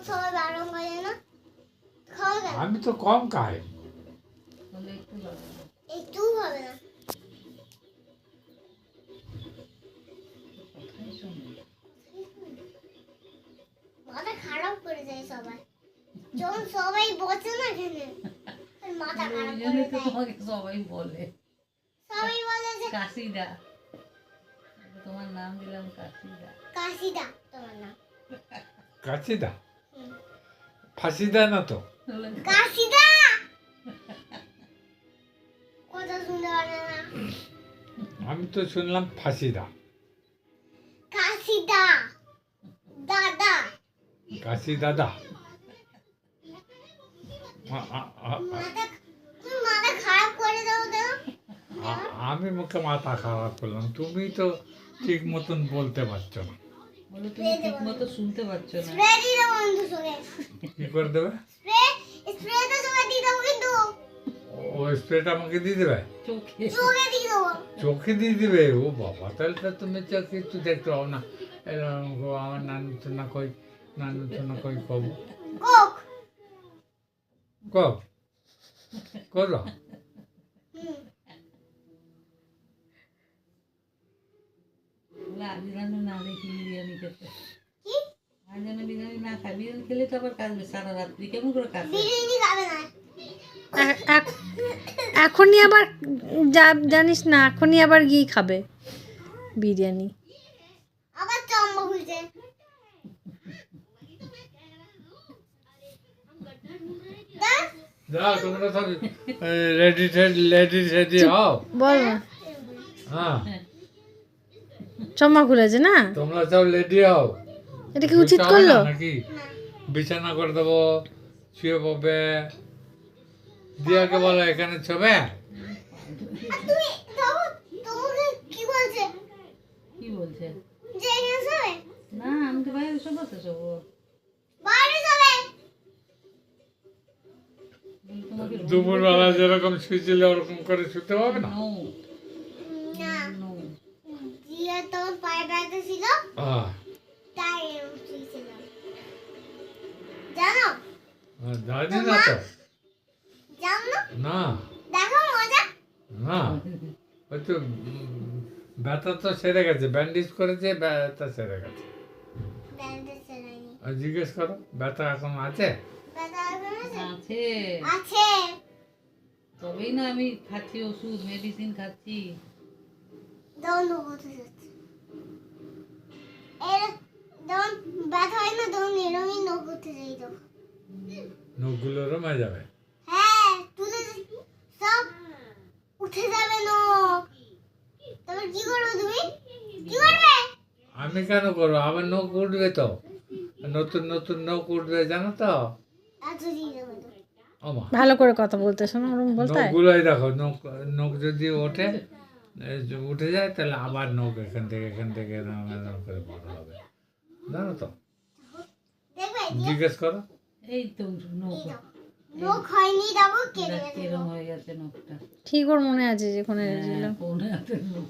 সবাই বারণ করে না খাওয়া কেন? আমি তো কম খাই। একটু হবে না। মাথা খারাপ করে যায় সবাই, যখন সবাই বসে না এখানে মাথা খারাপ করে দেয়। তোমাকে সবাই বলে সবাই বলে যে কাশিদা, তোমার নাম দিলাম কাশিদা। কাশিদা তোমার নাম। কাশিদা ফাঁসিদা না তো? কাশিদা কথা শুনতে পারে না। আমি তো শুনলাম ফাঁসিদা। কাশিদা দাদা। কাশি দাদা। তুমি মাথা খারাপ করে দাও তো। আমি মুখে মাথা খারাপ করলাম, তুমি তো ঠিক মতন বলতে পারছো না। বলো তুমি ঠিক মতো শুনতে পাচ্ছ না। স্প্রে দিয়ে দাও বন্ধু সঙ্গে। কি করে দেবে? স্প্রে তো সঙ্গে দিয়ে দাও কিন্তু। ও স্প্রেটা আমাকে দিয়ে দেবে? চোখে চোখে দিয়ে দাও। চোখে দিয়ে দিবে? ও বাবা, তাহলে তো তুমি চোখে একটু দেখতে পাবো না। এরকম আমার নানু তো না কই, নানু তো না কই কব কোক। কব করো। আজ যেন না দেখি বিরিয়ানি খেতে। কি? আজ যেন বিরিয়ানি না খাই, বিরিয়ানি খেলে তো আবার কাঁদবে সারা রাত্রি। কেমন করে কাঁদবে? বিরিয়ানি খাবে না। এখনই আবার জানিস না, এখনই আবার গিয়ে খাবে বিরিয়ানি। আবার চম্বা খুলছে। যাও তোমরা সব রেডি রেডি হও। বল না, হ্যাঁ চম্মা খুলেছে না? তোমরা সব রেডি হও। এটা কি উচিত করলো? নাকি বিছানা করে দেবো, শুয়ে পড়বে। দিয়াকে বলো এখানে ছবে। তুমি তোমাকে কি বলছে? কি বলছে? যে এখানে শোবে? না আমি তো বাইরে সব আছে সব। বাইরে শোবে। তোমাকে দুপুরবেলা যেরকম শুয়েছিলে ওরকম করে শুতে হবে না? নো না, নো। জিয়া তোমার পায়ে ব্যথা ছিল হ্যাঁ, তাই এরকম শুয়েছিলাম। জানো? জানি না তো। জানো না? না দেখো মজা। না, ওই তো ব্যথা তো সেরে গেছে, ব্যান্ডেজ করেছে, ব্যথা সেরে গেছে। ব্যান্ডেজ সেলাইনি। আর জিজ্ঞেস করো ব্যথা এখন আছে? ব্যথা এখন আছে? আছে, আছে। তবেই না আমি খাচ্ছি ওষুধ, মেডিসিন খাচ্ছি। দৌড় করতে যাচ্ছে। এর যখন ব্যথা হয় না তখন এরকমই নখ করতে যাই তো। নখগুলো রমে যাবে। হ্যাঁ, তুলে সব উঠে যাবে নখ। তারপর কি করবে তুমি? কি করবে? আমি কেন করবো? আমার নখ উঠবে তো, নতুন নতুন নখ উঠবে, জানো তো? এত দিয়ে দেবো তো। ওমা, ভালো করে কথা বলতে শোনো, ওরকম বলতে হয়? নখগুলোই দেখো, নখ নখ যদি ওঠে, উঠে যায়, তাহলে আবার নখ এখান থেকে এরম এরম করে বড় হবে, জানো তো? দেখবে জিজ্ঞেস করো। এই তো নখ এই দাও। নখ হয়নি দেখো কেটে গেছে। এরম হয়ে গেছে নখটা। ঠিক ওর মনে আছে যে কোনে ছিল। কোন হাতের নখ